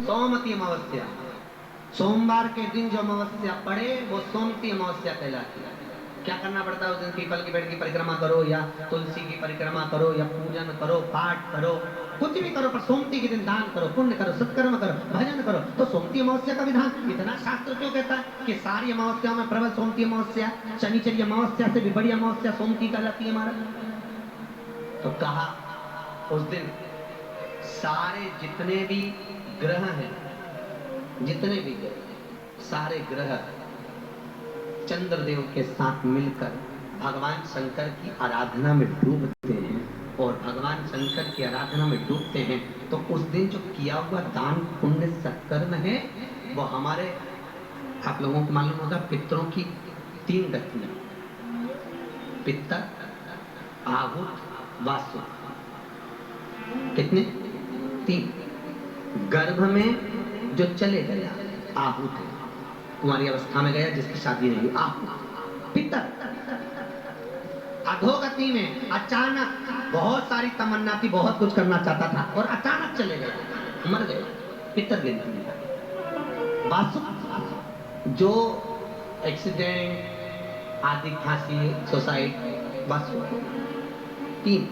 सोमवती अमावस्या, सोमवार के दिन जो अमावस्या पड़े वो सोमवती अमावस्या कहलाती है। क्या करना पड़ता है उस दिन? पीपल के पेड़ की परिक्रमा करो या तुलसी की परिक्रमा करो या पूजन करो, पाठ करो, कुछ भी करो, पर सोमवती के दिन दान करो, पुण्य करो, सत्कर्म करो, भजन करो। तो सोमवती अमावस्या का विधान इतना शास्त्र क्यों कहता है कि सारी अमावस्याओं में प्रबल सोमवती अमावस्या, शनिचरी अमावस्या से भी बड़ी अमावस्या सोमवती कहलाती है महाराज। तो कहा उस दिन सारे जितने भी ग्रह हैं, जितने भी ग्रह, सारे ग्रह चंद्रदेव के साथ मिलकर भगवान शंकर की आराधना में डूबते हैं। और भगवान शंकर की आराधना में डूबते हैं तो उस दिन जो किया हुआ दान पुण्य सत्कर्म है वो हमारे, आप लोगों को मालूम होगा, पितरों की 3 गतियां, पितर, आहुत, वासु। कितने? 3। गर्भ में जो चले गया आहुत है, कुमारी अवस्था में गया जिसकी शादी नहीं, आहुत। पितर अधोगति में अचानक बहुत सारी तमन्ना थी, बहुत कुछ करना चाहता था और अचानक चले गए, मर गए, पितर गिनती में। वासु जो एक्सीडेंट आदि, फांसी, सुसाइड, वासु। 3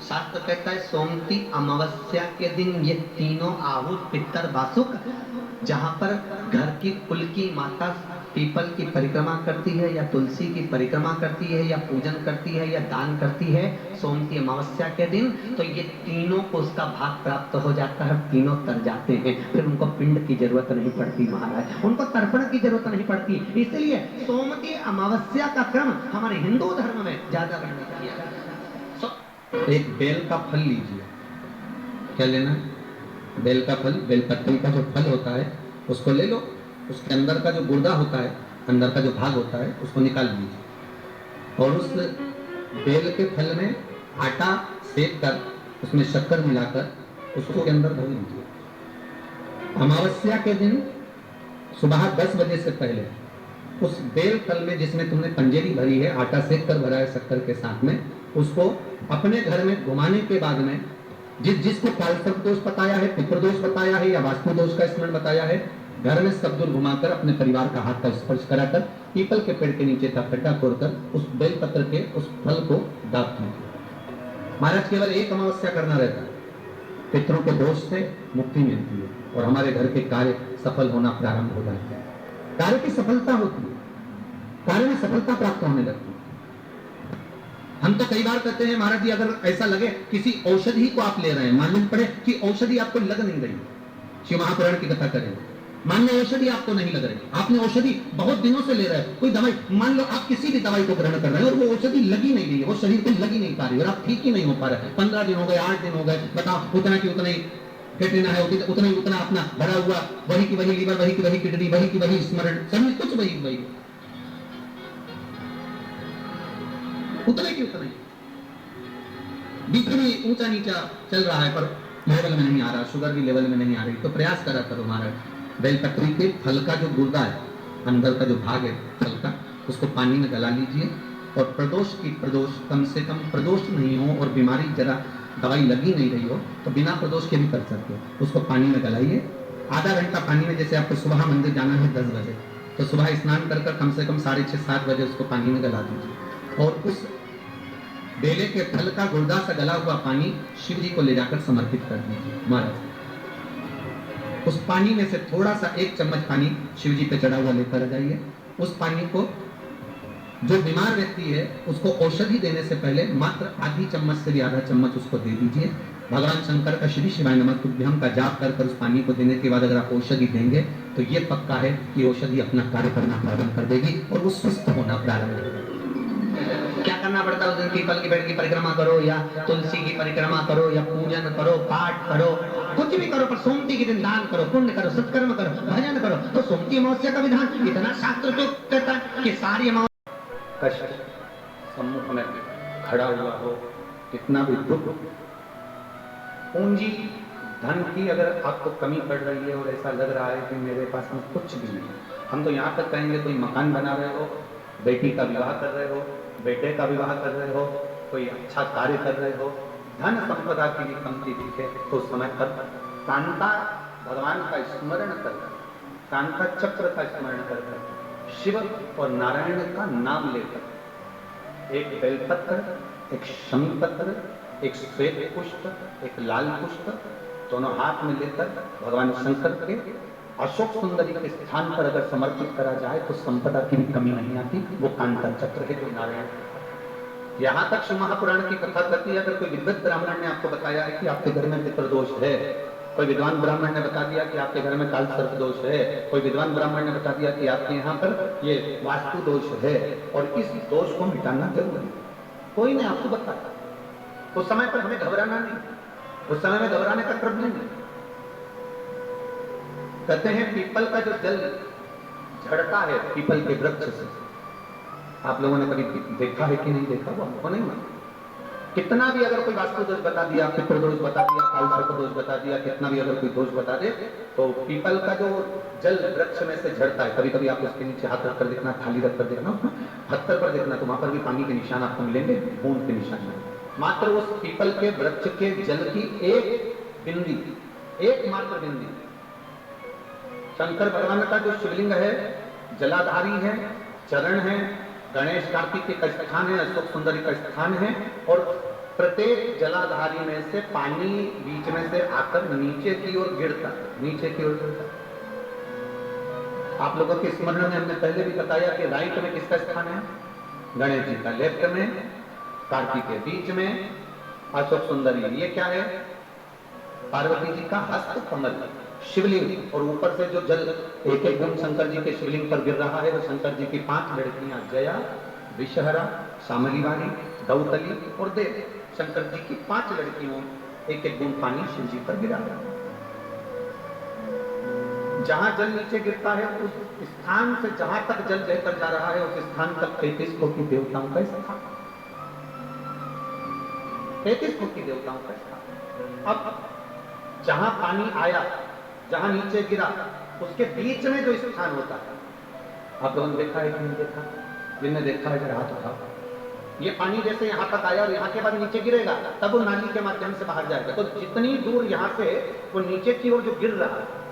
शास्त्र कहता है सोमवती अमावस्या के दिन ये तीनों आहुत, पितर, वासुक, जहां पर घर की कुल की माता पीपल की परिक्रमा करती है या तुलसी की परिक्रमा करती है या पूजन करती है या दान करती है सोमवती अमावस्या के दिन, तो ये तीनों को उसका भाग प्राप्त हो जाता है, तीनों तर जाते हैं। फिर उनको पिंड की जरूरत नहीं पड़ती महाराज, उनको तर्पण की जरूरत नहीं पड़ती। इसलिए सोमवती अमावस्या का क्रम हमारे हिंदू धर्म में ज्यादा वर्णित किया गया। एक बेल का फल लीजिए। क्या लेना है? बेल का फल, बेलपत्री का जो फल होता है उसको ले लो, उसके अंदर का जो गुर्दा होता है, अंदर का जो भाग होता है, उसको निकाल लीजिए और उस बेल के फल में आटा सेक कर उसमें शक्कर मिलाकर उसको के अंदर भर लीजिए। अमावस्या के दिन सुबह 10 बजे से पहले उस बेल फल में, जिसमें तुमने पंजेरी भरी है, आटा सेक कर भरा है शक्कर के साथ में, उसको अपने घर में घुमाने के बाद में जिसको कालसर्प दोष बताया है, पितृदोष बताया है या वास्तु दोष का स्मरण बताया है, घर में सब दूर घुमाकर अपने परिवार का हाथ का स्पर्श कराकर पीपल के पेड़ के नीचे का खड्डा खोदकर उस बेल पत्र के उस फल को दाप दीजिए। महाराज केवल एक अमावस्या करना रहता है, पितरों के दोष से मुक्ति मिलती है और हमारे घर के कार्य सफल होना प्रारंभ हो जाते हैं। कार्य की सफलता होती है, कार्य में सफलता प्राप्त होने लगती है। हम तो कई बार कहते हैं महाराज जी, अगर ऐसा लगे किसी औषधि को आप ले रहे हैं, मालूम पड़े कि औषधि आपको लग नहीं रही, शिव महापुराण की कथा करें, मान लो औषधि आपको नहीं लग रही, आपने औषधि बहुत दिनों से ले रहे हैं, कोई दवाई, मान लो आप किसी भी दवाई को ग्रहण कर रहे हैं और वो औषधि लगी नहीं रही है, वो शरीर को लगी नहीं पा रही और आप ठीक ही नहीं हो पा रहे, 15 दिन हो गए, 8 दिन हो गए, बताओ उतना की उतना ही फेंटना है, उतना ही उतना अपना भरा हुआ, वही की वही लीवर, वही की वही किडनी, वही की वही स्मरण, सभी कुछ वही वही, उतने की उतना ही, बीच में ऊंचा नीचा चल रहा है पर लेवल में नहीं आ रहा, शुगर की लेवल में नहीं आ रही, तो प्रयास करा करो महाराज। बेलपत्री के फल का जो गुर्दा है, अंदर का जो भाग है फल का, उसको पानी में गला लीजिए और प्रदोष कम से कम प्रदोष नहीं हो और बीमारी जरा दवाई लगी नहीं रही हो तो बिना प्रदोष के भी कर सकते हो, उसको पानी में गलाइए। आधा घंटा पानी में, जैसे आपको सुबह मंदिर जाना है 10 बजे, तो सुबह स्नान कर कम से कम 6:30-7 बजे उसको पानी में गला दीजिए और उस बेले के फल का गुर्दा से गला हुआ पानी शिव जी को ले जाकर समर्पित कर दीजिए महाराज। उस पानी में से थोड़ा सा 1 चम्मच पानी शिव जी पे चढ़ा हुआ लेकर आ जाइए। उस पानी को जो बीमार व्यक्ति है उसको औषधि देने से पहले मात्र आधी चम्मच से भी आधा चम्मच उसको दे दीजिए। भगवान शंकर का श्री शिवाय नमः तुभ्यम का जाप कर उस पानी को देने के बाद अगर आप औषधि देंगे तो ये पक्का है कि औषधि अपना कार्य करना प्रारंभ कर देगी और वो स्वस्थ होना प्रारंभ हो जाएगी। क्या करना पड़ता है उस दिन? पीपल के पेड़ की परिक्रमा करो या तुलसी की परिक्रमा करो या पूजन करो, पाठ करो, कुछ भी करो, पर सोमवती के दिन दान करो, पुण्य करो, सत्कर्म करो, भजन करो। तो सोमवती अमावस्या का विधान इतना शास्त्र तो कहता है कि सारी अमावस्या कष्ट सम्मुख में खड़ा हुआ हो, कितना भी दुख, पूंजी धन की अगर आपको कमी पड़ रही है और ऐसा लग रहा है कि मेरे पास में कुछ भी नहीं, हम तो यहाँ तक कहेंगे कोई मकान बना रहे हो, बेटी का विवाह कर रहे हो, बेटे का विवाह कर रहे हो, कोई अच्छा कार्य कर रहे हो, धन संपदा की भी कमती दिखे तो समय पर कांता भगवान का स्मरण कर, कांता चक्र का स्मरण कर, शिव और नारायण का नाम लेकर, एक बेलपत्र, एक शमी पत्र, एक श्वेत पुष्प, एक लाल पुष्प दोनों हाथ में लेकर भगवान शंकर के अशोक सुंदरी के स्थान पर अगर समर्पित करा जाए तो संपदा की भी कमी नहीं आती। वो कांता चक्र है जो नारायण। यहां तक शिव महापुराण की कथा कहती है, अगर कोई विद्वत ब्राह्मण ने आपको बताया है कि आपके घर में पितृदोष है, कोई विद्वान ब्राह्मण ने बता दिया कि आपके घर में काल सर्प दोष है, कोई विद्वान ब्राह्मण ने बता दिया कि आपके यहाँ पर ये वास्तु दोष है और इस दोष को मिटाना जरूरी है, कोई ने आपको बताया, उस समय पर हमें घबराना नहीं, उस समय में घबराने का क्रम नहीं। कहते हैं पीपल का जो जल झड़ता है पीपल के वृक्ष से, आप लोगों ने कभी देखा है कि नहीं देखा, वो हमको नहीं मालूम। कितना भी अगर कोई वास्तु दोष बता दिया, पितृदोष बता दिया, काल सर्प दोष बता दिया, कितना भी अगर कोई दोष बता दे, तो पीपल का जो जल वृक्ष में से झड़ता है, कभी कभी आप उसके नीचे हाथ रखकर देखना, थाली रखकर देखना, पत्थर पर देखना, तो वहां पर भी पानी के निशान आपको मिलेंगे, बूंद के निशान। मात्र उस पीपल के वृक्ष के जल की एक बिंदी, एकमात्र बिंदी, शंकर भगवान का जो शिवलिंग है जलाधारी है, चरण है, गणेश कार्तिक का स्थान है, अशोक सुंदरी का स्थान है, और प्रत्येक जलाधारी में से पानी बीच में से आकर नीचे की ओर गिरता, नीचे की ओर गिरता। आप लोगों के स्मरण में हमने पहले भी बताया कि राइट में किसका स्थान है, गणेश जी का, लेफ्ट में कार्तिक के, बीच में अशोक सुंदरी। ये क्या है, पार्वती जी का हस्त कमल शिवलिंग, और ऊपर से जो जल एक एक बूंद शंकर जी के शिवलिंग पर गिर रहा है वो शंकर जी की 5 लड़कियां, जया, विषहरा, सामलीवाली, दौतली और देव, शंकर जी की 5 लड़कियों एक एक बूंद पानी शिव जी पर गिरा। जहां जल नीचे गिरता है उस स्थान से जहां तक जल बहकर जा रहा है उस स्थान तक 33 कोटि देवताओं का स्थान, 33 कोटि देवताओं का स्थान। अब जहां पानी आया, जहां नीचे गिरा, उसके बीच में जो स्थान होता है, आप लोगों ने देखा है कि नहीं देखा, जिनने देखा है हाथ उठाओ। ये पानी जैसे यहाँ तक आया और यहाँ के बाद नीचे गिरेगा, तब वो नाली के माध्यम से बाहर जाएगा। तो जितनी दूर यहाँ से वो नीचे की ओर जो गिर रहा है,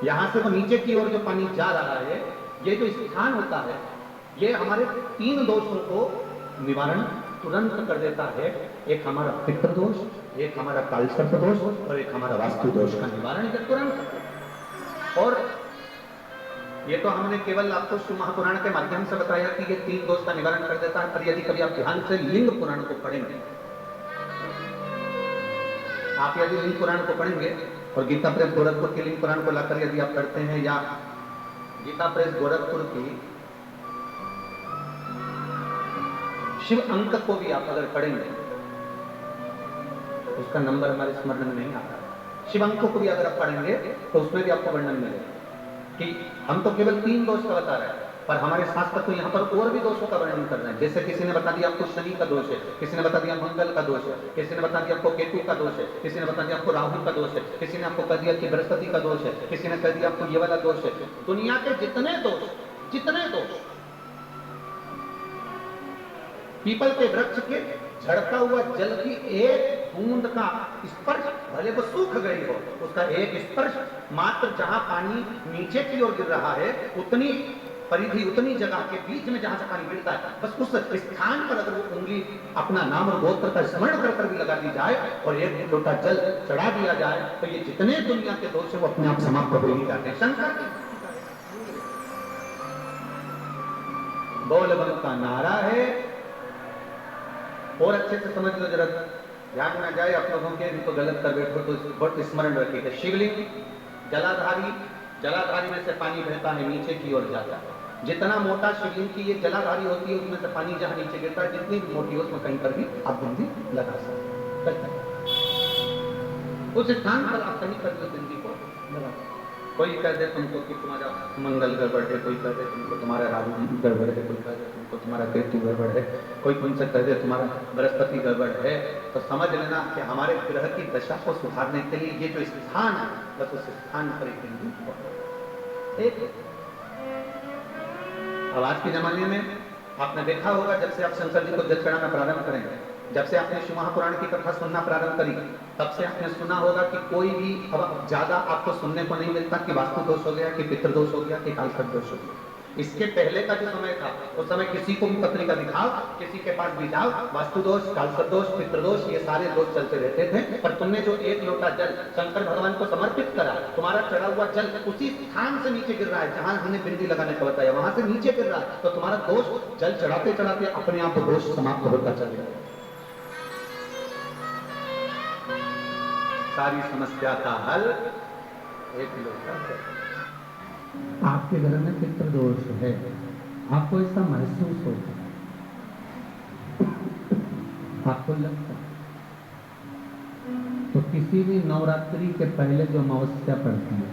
यहाँ से वो नीचे की ओर जो पानी जा रहा है, ये जो स्थान होता है, ये हमारे 3 दोषों को निवारण तुरंत कर देता है। एक हमारा पितृदोष, एक हमारा काल सर्प दोष और एक हमारा वास्तु दोष का निवारण तुरंत। और ये तो हमने केवल आपको शिव महापुराण के माध्यम से बताया कि ये 3 दोष का निवारण कर देता है, पर यदि कभी आप ध्यान से लिंग पुराण को पढ़ेंगे, आप यदि लिंग पुराण को पढ़ेंगे और गीता प्रेस गोरखपुर के लिंग पुराण को लाकर यदि आप पढ़ते हैं, या गीता प्रेस गोरखपुर की शिव अंक को भी आप अगर पढ़ेंगे, उसका नंबर हमारे स्मरण में नहीं आता, शिव अंक को भी अगर आप पढ़ेंगे तो उसमें भी आपको वर्णन मिलेगा कि हम तो केवल 3 दोष का बता रहे हैं, पर हमारे शास्त्र तो यहाँ पर और भी दोषों का वर्णन कर रहे हैं। जैसे किसी ने बता दिया आपको शनि का दोष है, किसी ने बता दिया मंगल का दोष है, किसी ने बता दिया आपको केतु का दोष है, किसी ने बता दिया आपको राहु का दोष है, किसी ने आपको कह दिया कि बृहस्पति का दोष है, किसी ने कह दिया आपको ये वाला दोष है। दुनिया के जितने दोष पीपल के वृक्ष के झड़ता हुआ जल की एक बूंद का स्पर्श, भले वो सूख गई हो, उसका एक स्पर्श मात्र जहां पानी नीचे की ओर गिर रहा है, उतनी परिधि, उतनी जगह के बीच में जहां से पानी गिरता है, बस उस स्थान पर अगर वो उंगली अपना नाम और गोत्र का स्मरण कर कर भी लगा दी जाए और एक लोटा जल चढ़ा दिया जाए, तो ये जितने दुनिया के दोष है वो अपने आप समाप्त हो ही जाते हैं। शंकर बोल बम का नारा है, और अच्छे से समझ लो, जरा ध्यान ना जाए आप लोगों के, इनको गलत कर बैठो तो बहुत स्मरण रखिएगा। शिवलिंग जलाधारी में से पानी बहता है, नीचे की ओर जाता है। जितना मोटा शिवलिंग की ये जलाधारी होती है, उसमें से पानी जहां नीचे गिरता है, जितनी भी मोटी हो उसमें कहीं पर भी आप बंदी लगा सकते हैं, उस स्थान पर आप कहीं पर भी बंदी को लगा सकते। कोई कह दे तुमको कि तुम्हारा मंगल गड़बड़ है, कोई कह दे तुमको तुम्हारा राहु गड़बड़ है, कोई कह दे तुमको तुम्हारा केतु गड़बड़ है, कोई तुमसे कह दे तुम्हारा बृहस्पति गड़बड़ है, तो समझ लेना कि हमारे ग्रह की दशा को सुधारने के लिए ये जो स्थान है, बस उस स्थान पर एक अब आज के जमाने में आपने देखा होगा, जब से आप शंकर जी को जल चढ़ाना प्रारंभ करेंगे जब से आपने शिव महापुराण की कथा सुनना प्रारंभ करी तब से आपने सुना होगा कि कोई भी अब ज्यादा आपको सुनने को नहीं मिलता कि वास्तु दोष हो गया, कि पितृदोष हो गया, कि कालसर्प दोष हो गया। इसके पहले का जो समय था उस समय किसी को भी पत्रिका दिखाओ, किसी के पास भी जाओ, वास्तु दोष, कालसर्प दोष, पितृदोष, ये सारे दोष चलते रहते थे। पर तुमने जो एक लोटा जल शंकर भगवान को समर्पित करा, तुम्हारा चढ़ा हुआ जल उसी स्थान से नीचे गिर रहा है जहां हमने बिंदी लगाने का बताया, वहां से नीचे गिर रहा है, तो तुम्हारा दोष जल चढ़ाते चढ़ाते अपने आप दोष समाप्त होता चल जाएगा। सारी समस्या का हल एक लोटा है। आपके घर में पितृदोष है, आपको ऐसा महसूस होता है, आपको लगता है, तो किसी भी नवरात्रि के पहले जो अमावस्या पड़ती है,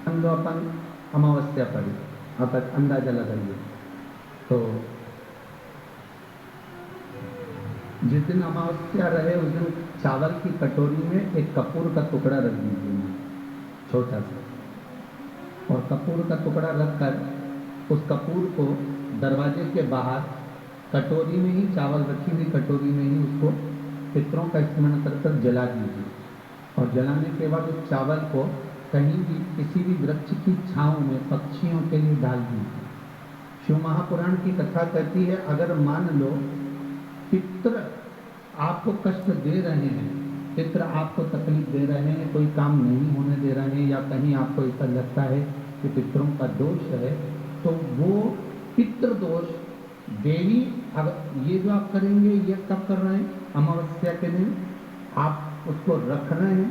हम लोग अपन अमावस्या पड़ी, आप अंदाजा लगाइए, तो जिस दिन अमावस्या रहे उस दिन चावल की कटोरी में एक कपूर का टुकड़ा रख दीजिए, छोटा सा, और कपूर का टुकड़ा रखकर उस कपूर को दरवाजे के बाहर कटोरी में ही, चावल रखी हुई कटोरी में ही उसको पितरों का स्मरण कर कर जला दीजिए। और जलाने के बाद उस चावल को कहीं भी किसी भी वृक्ष की छांव में पक्षियों के लिए डाल दीजिए। शिव महापुराण की कथा कहती है, अगर मान लो पितर आपको कष्ट दे रहे हैं, पितर आपको तकलीफ दे रहे हैं, कोई काम नहीं होने दे रहे हैं, या कहीं आपको ऐसा लगता है कि पितरों का दोष है, तो वो पितृ दोष देवी, अब ये जो आप करेंगे ये कब कर रहे हैं? अमावस्या के दिन आप उसको रख रहे हैं,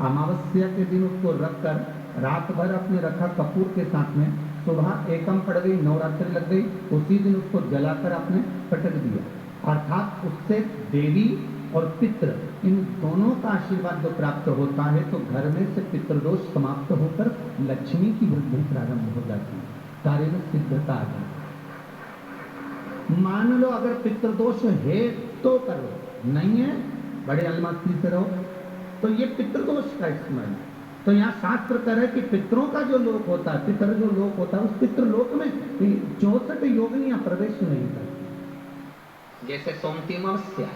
अमावस्या के दिन उसको रखकर रात भर अपने रखा कपूर के साथ में, सुबह एकम पड़ गई, नवरात्रि लग गई, उसी दिन उसको जलाकर आपने पटक दिया, अर्थात उससे देवी और पितृ इन दोनों का आशीर्वाद जो प्राप्त होता है, तो घर में से पितृदोष समाप्त होकर लक्ष्मी की वृद्धि प्रारंभ हो जाती है, कार्य में सिद्धता आ जाती है। मान लो अगर पितृदोष है तो करो, नहीं है बड़े अलमस्ती से रहो, तो ये पितृदोष का स्मरण। तो यहाँ शास्त्र कह कि पितरों का जो लोक होता है, पितर जो लोक होता है, उस पितृलोक में 64 योगिनियां प्रवेश नहीं करती। जैसे सोमती अमावस्या